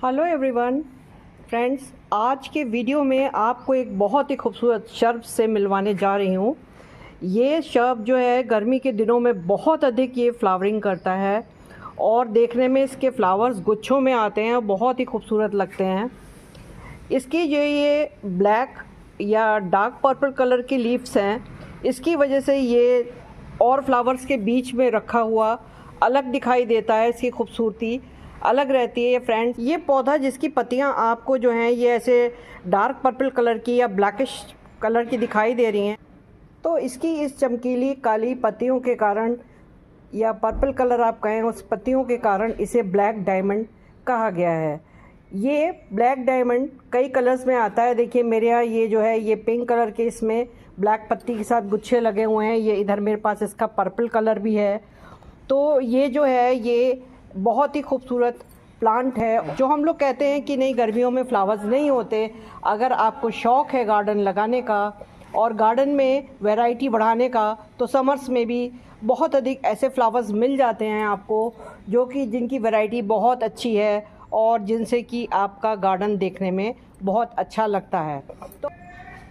Hello everyone friends, आज के video में आपको एक बहुत ही खूबसूरत शर्ब से मिलवाने जा रही हूँ। ये शर्ब जो है गर्मी के दिनों में बहुत अधिक ये फ्लावरिंग करता है और देखने में इसके फ्लावर्स गुच्छों में आते हैं और बहुत ही खूबसूरत लगते हैं। इसकी जो ये ब्लैक या डार्क पर्पल कलर की लीव्स हैं, इसकी वजह से ये और फ्लावर्स के बीच में रखा हुआ अलग दिखाई देता है। इसकी खूबसूरती अलग रहती है। ये फ्रेंड्स, ये पौधा जिसकी पत्तियां आपको जो हैं ये ऐसे डार्क पर्पल कलर की या ब्लैकिश कलर की दिखाई दे रही हैं, तो इसकी इस चमकीली काली पत्तियों के कारण या पर्पल कलर आप कहें उस पत्तियों के कारण इसे ब्लैक डायमंड कहा गया है। ये ब्लैक डायमंड कई कलर्स में आता है। देखिए मेरे यहाँ ये जो है ये पिंक कलर के इसमें ब्लैक पत्ती के साथ गुच्छे लगे हुए हैं। ये इधर मेरे पास इसका पर्पल कलर भी है। तो ये जो है ये बहुत ही खूबसूरत प्लांट है। जो हम लोग कहते हैं कि नहीं गर्मियों में फ्लावर्स नहीं होते, अगर आपको शौक़ है गार्डन लगाने का और गार्डन में वैरायटी बढ़ाने का, तो समर्स में भी बहुत अधिक ऐसे फ्लावर्स मिल जाते हैं आपको जो कि जिनकी वैरायटी बहुत अच्छी है और जिनसे कि आपका गार्डन देखने में बहुत अच्छा लगता है।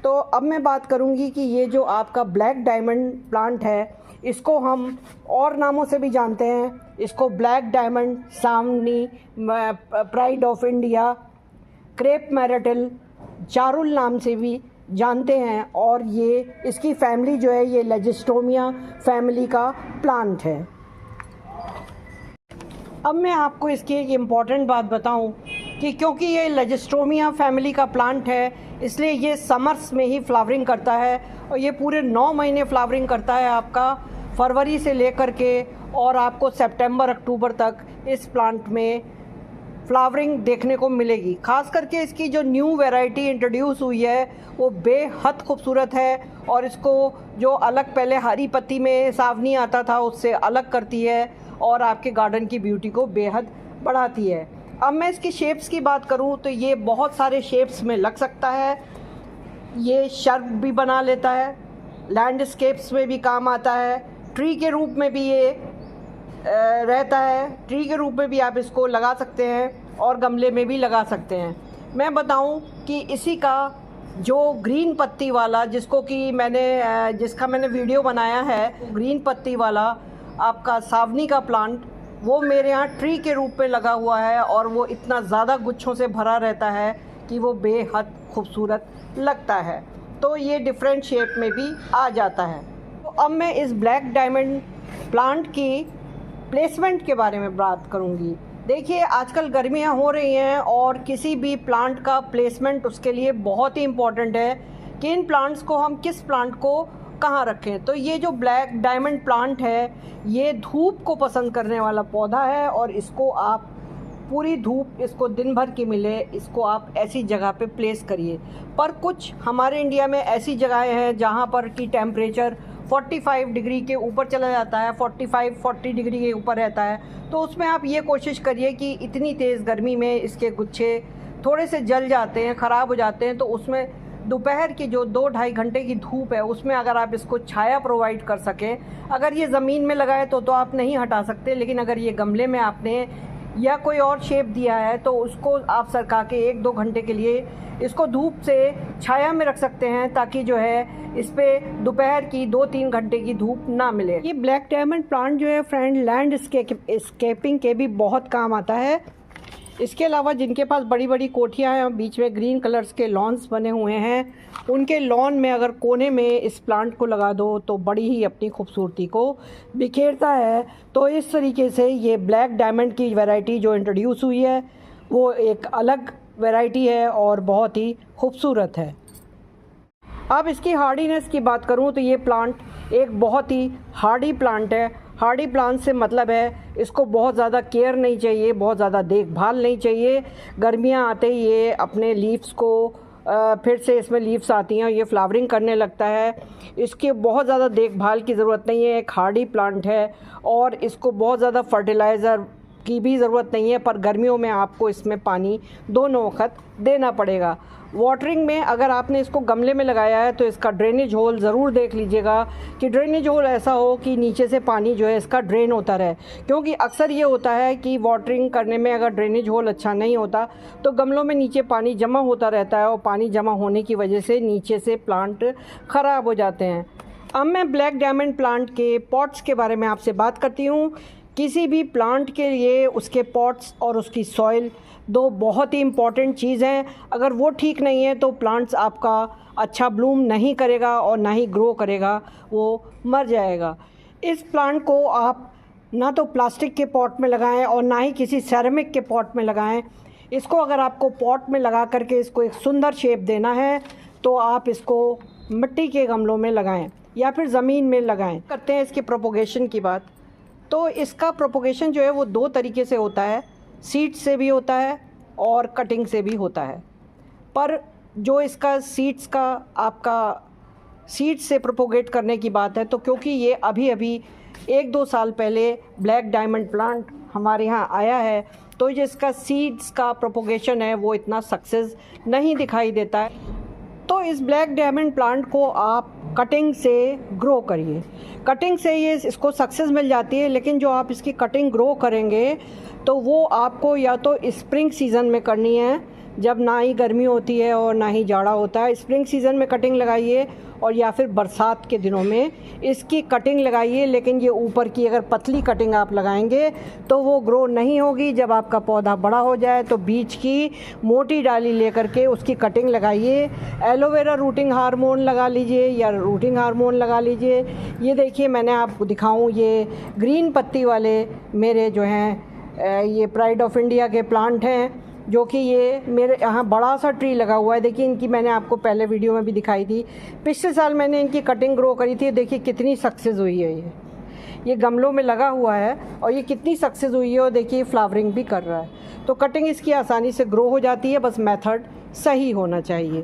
तो अब मैं बात करूंगी कि ये जो आपका ब्लैक डायमंड प्लांट है, इसको हम और नामों से भी जानते हैं। इसको ब्लैक डायमंड, सामनी, pride of India, crape myrtle, चारुल नाम से भी जानते हैं। और ये इसकी फैमिली जो है ये लेजिस्टोमिया फैमिली का प्लांट है। अब मैं आपको इसकी एक इम्पॉर्टेंट बात बताऊं कि क्योंकि ये लेजिस्टोमिया फैमिली का प्लांट है, इसलिए ये समर्स में ही फ्लावरिंग करता है और ये पूरे 9 महीने फ्लावरिंग करता है आपका, फरवरी से लेकर के और आपको सितंबर अक्टूबर तक इस प्लांट में फ्लावरिंग देखने को मिलेगी। खास करके इसकी जो न्यू वैरायटी इंट्रोड्यूस हुई है वो बेहद खूबसूरत है और इसको जो अलग पहले हरी पत्ती में सावनी आता था उससे अलग करती है और आपके गार्डन की ब्यूटी को बेहद बढ़ाती है। अब मैं इसकी शेप्स की बात करूं तो ये बहुत सारे शेप्स में लग सकता है। ये शर्ब भी बना लेता है, लैंडस्केप्स में भी काम आता है, ट्री के रूप में भी ये रहता है। ट्री के रूप में भी आप इसको लगा सकते हैं और गमले में भी लगा सकते हैं। मैं बताऊं कि इसी का जो ग्रीन पत्ती वाला जिसका मैंने वीडियो बनाया है, ग्रीन पत्ती वाला आपका सावनी का प्लांट, वो मेरे यहाँ ट्री के रूप में लगा हुआ है और वो इतना ज़्यादा गुच्छों से भरा रहता है कि वो बेहद खूबसूरत लगता है। तो ये डिफरेंट शेप में भी आ जाता है। तो अब मैं इस ब्लैक डायमंड प्लांट की प्लेसमेंट के बारे में बात करूंगी। देखिए आजकल गर्मियां हो रही हैं और किसी भी प्लांट का प्लेसमेंट उसके लिए बहुत ही इम्पॉर्टेंट है कि इन प्लांट्स को हम किस प्लांट को कहाँ रखें। तो ये जो ब्लैक डायमंड प्लांट है ये धूप को पसंद करने वाला पौधा है और इसको आप पूरी धूप इसको दिन भर की मिले, इसको आप ऐसी जगह पे प्लेस करिए। पर कुछ हमारे इंडिया में ऐसी जगहें हैं जहाँ पर कि टेम्परेचर 45 डिग्री के ऊपर चला जाता है, 45-40 डिग्री के ऊपर रहता है। तो उसमें आप ये कोशिश करिए कि इतनी तेज़ गर्मी में इसके गुच्छे थोड़े से जल जाते हैं, ख़राब हो जाते हैं, तो उसमें दोपहर की जो 2-2.5 घंटे की धूप है उसमें अगर आप इसको छाया प्रोवाइड कर सकें। अगर ये ज़मीन में लगाए तो आप नहीं हटा सकते, लेकिन अगर ये गमले में आपने या कोई और शेप दिया है तो उसको आप सरका के 1-2 घंटे के लिए इसको धूप से छाया में रख सकते हैं, ताकि जो है इस पे दोपहर की 2-3 घंटे की धूप ना मिले। ये ब्लैक डायमंड प्लांट जो है फ्रेंड लैंडस्केपिंग के भी बहुत काम आता है। इसके अलावा जिनके पास बड़ी बड़ी कोठियाँ हैं, बीच में ग्रीन कलर्स के लॉन्स बने हुए हैं, उनके लॉन में अगर कोने में इस प्लांट को लगा दो तो बड़ी ही अपनी खूबसूरती को बिखेरता है। तो इस तरीके से ये ब्लैक डायमंड की वैरायटी जो इंट्रोड्यूस हुई है वो एक अलग वैरायटी है और बहुत ही खूबसूरत है। अब इसकी हार्डीनेस की बात करूं तो ये प्लांट एक बहुत ही हार्डी प्लांट है। हार्डी प्लांट से मतलब है इसको बहुत ज़्यादा केयर नहीं चाहिए, बहुत ज़्यादा देखभाल नहीं चाहिए। गर्मियां आते ही ये अपने लीव्स को फिर से इसमें लीव्स आती हैं और ये फ्लावरिंग करने लगता है। इसके बहुत ज़्यादा देखभाल की ज़रूरत नहीं है, एक हार्डी प्लांट है और इसको बहुत ज़्यादा फर्टिलाइज़र की भी ज़रूरत नहीं है, पर गर्मियों में आपको इसमें पानी दोनों वक्त देना पड़ेगा। वाटरिंग में अगर आपने इसको गमले में लगाया है तो इसका ड्रेनेज होल ज़रूर देख लीजिएगा कि ड्रेनेज होल ऐसा हो कि नीचे से पानी जो है इसका ड्रेन होता रहे, क्योंकि अक्सर ये होता है कि वाटरिंग करने में अगर ड्रेनेज होल अच्छा नहीं होता तो गमलों में नीचे पानी जमा होता रहता है और पानी जमा होने की वजह से नीचे से प्लांट ख़राब हो जाते हैं। अब मैं ब्लैक डायमंड प्लांट के पॉट्स के बारे में आपसे बात करती हूँ। किसी भी प्लांट के लिए उसके पॉट्स और उसकी सॉइल दो बहुत ही इम्पॉर्टेंट चीज़ हैं। अगर वो ठीक नहीं है तो प्लांट्स आपका अच्छा ब्लूम नहीं करेगा और ना ही ग्रो करेगा, वो मर जाएगा। इस प्लांट को आप ना तो प्लास्टिक के पॉट में लगाएं और ना ही किसी सेरेमिक के पॉट में लगाएं। इसको अगर आपको पॉट में लगा करके इसको एक सुंदर शेप देना है तो आप इसको मिट्टी के गमलों में लगाएं या फिर ज़मीन में लगाएं। करते हैं इसकी प्रोपोगेशन की बात। तो इसका प्रोपोगेशन जो है वो दो तरीके से होता है, सीड से भी होता है और कटिंग से भी होता है। पर जो इसका सीड्स का आपका सीड से प्रोपोगेट करने की बात है, तो क्योंकि ये अभी अभी 1-2 साल पहले ब्लैक डायमंड प्लांट हमारे यहाँ आया है, तो जिसका सीड्स का प्रोपोगेशन है वो इतना सक्सेस नहीं दिखाई देता है। तो इस ब्लैक डायमंड प्लांट को आप कटिंग से ग्रो करिए। कटिंग से ये इसको सक्सेस मिल जाती है, लेकिन जो आप इसकी कटिंग ग्रो करेंगे तो वो आपको या तो स्प्रिंग सीज़न में करनी है, जब ना ही गर्मी होती है और ना ही जाड़ा होता है। स्प्रिंग सीज़न में कटिंग लगाइए और या फिर बरसात के दिनों में इसकी कटिंग लगाइए। लेकिन ये ऊपर की अगर पतली कटिंग आप लगाएंगे तो वो ग्रो नहीं होगी। जब आपका पौधा बड़ा हो जाए तो बीच की मोटी डाली लेकर के उसकी कटिंग लगाइए। एलोवेरा रूटिंग हार्मोन लगा लीजिए या रूटिंग हार्मोन लगा लीजिए। ये देखिए, मैंने आपको दिखाऊं, ये ग्रीन पत्ती वाले मेरे जो हैं ये प्राइड ऑफ इंडिया के प्लांट हैं, जो कि ये मेरे यहाँ बड़ा सा ट्री लगा हुआ है। देखिए, इनकी मैंने आपको पहले वीडियो में भी दिखाई थी। पिछले साल मैंने इनकी कटिंग ग्रो करी थी। देखिए कितनी सक्सेस हुई है। ये गमलों में लगा हुआ है और ये कितनी सक्सेस हुई है, और देखिए फ्लावरिंग भी कर रहा है। तो कटिंग इसकी आसानी से ग्रो हो जाती है, बस मेथड सही होना चाहिए।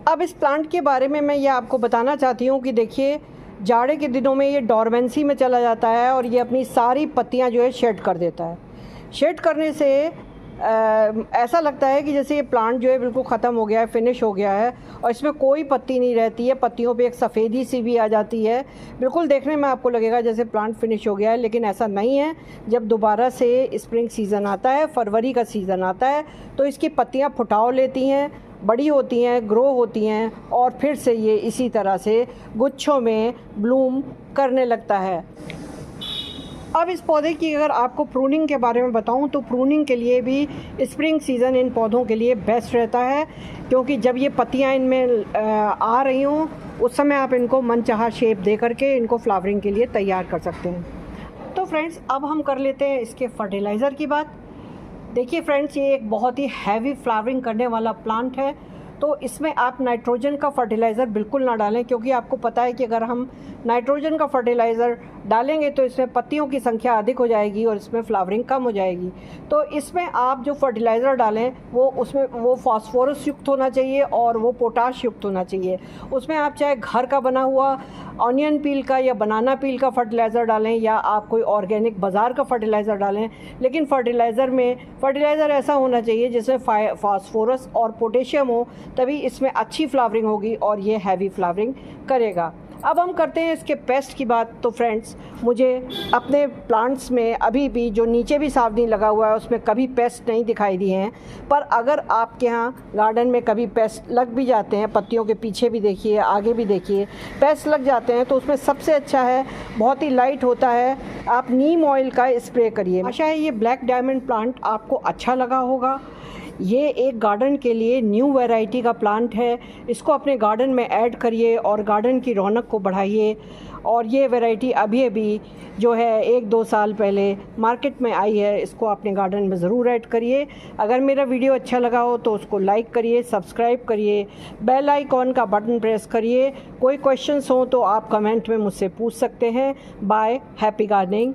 अब इस प्लांट के बारे में मैं ये आपको बताना चाहती हूँ कि देखिए, जाड़े के दिनों में ये डोरमेंसी में चला जाता है और ये अपनी सारी पत्तियाँ जो है शेड कर देता है। शेड करने से ऐसा लगता है कि जैसे ये प्लांट जो है बिल्कुल ख़त्म हो गया है, फिनिश हो गया है और इसमें कोई पत्ती नहीं रहती है। पत्तियों पे एक सफ़ेदी सी भी आ जाती है। बिल्कुल देखने में आपको लगेगा जैसे प्लांट फिनिश हो गया है, लेकिन ऐसा नहीं है। जब दोबारा से स्प्रिंग सीज़न आता है, फरवरी का सीज़न आता है, तो इसकी पत्तियाँ फुटाव लेती हैं, बड़ी होती हैं, ग्रो होती हैं और फिर से ये इसी तरह से गुच्छों में ब्लूम करने लगता है। अब इस पौधे की अगर आपको प्रूनिंग के बारे में बताऊं तो प्रूनिंग के लिए भी स्प्रिंग सीज़न इन पौधों के लिए बेस्ट रहता है, क्योंकि जब ये पत्तियां इनमें आ रही हों उस समय आप इनको मनचाहा शेप दे करके इनको फ्लावरिंग के लिए तैयार कर सकते हैं। तो फ्रेंड्स, अब हम कर लेते हैं इसके फर्टिलाइज़र की बात। देखिए फ्रेंड्स, ये एक बहुत ही हैवी फ्लावरिंग करने वाला प्लांट है, तो इसमें आप नाइट्रोजन का फर्टिलाइज़र बिल्कुल ना डालें, क्योंकि आपको पता है कि अगर हम नाइट्रोजन का फर्टिलाइज़र डालेंगे तो इसमें पत्तियों की संख्या अधिक हो जाएगी और इसमें फ्लावरिंग कम हो जाएगी। तो इसमें आप जो फर्टिलाइज़र डालें वो फास्फोरस युक्त होना चाहिए और वो पोटाश युक्त होना चाहिए। उसमें आप चाहे घर का बना हुआ ऑनियन पील का या बनाना पील का फर्टिलाइज़र डालें या आप कोई ऑर्गेनिक बाज़ार का फर्टिलाइज़र डालें, लेकिन फर्टिलाइज़र ऐसा होना चाहिए जिसमें फास्फोरस और पोटेशियम हो, तभी इसमें अच्छी फ्लावरिंग होगी और ये हैवी फ्लावरिंग करेगा। अब हम करते हैं इसके पेस्ट की बात। तो फ्रेंड्स, मुझे अपने प्लांट्स में अभी भी जो नीचे भी सावनी लगा हुआ है उसमें कभी पेस्ट नहीं दिखाई दिए हैं, पर अगर आपके यहाँ गार्डन में कभी पेस्ट लग भी जाते हैं, पत्तियों के पीछे भी देखिए, आगे भी देखिए, पेस्ट लग जाते हैं, तो उसमें सबसे अच्छा है, बहुत ही लाइट होता है, आप नीम ऑयल का स्प्रे करिए। आशा है ये ब्लैक डायमंड प्लांट आपको अच्छा लगा होगा। ये एक गार्डन के लिए न्यू वैरायटी का प्लांट है। इसको अपने गार्डन में ऐड करिए और गार्डन की रौनक को बढ़ाइए। और ये वैरायटी अभी जो है 1-2 साल पहले मार्केट में आई है, इसको अपने गार्डन में ज़रूर ऐड करिए। अगर मेरा वीडियो अच्छा लगा हो तो उसको लाइक करिए, सब्सक्राइब करिए, बेल आइकॉन का बटन प्रेस करिए। कोई क्वेश्चंस हो तो आप कमेंट में मुझसे पूछ सकते हैं। Bye, happy gardening.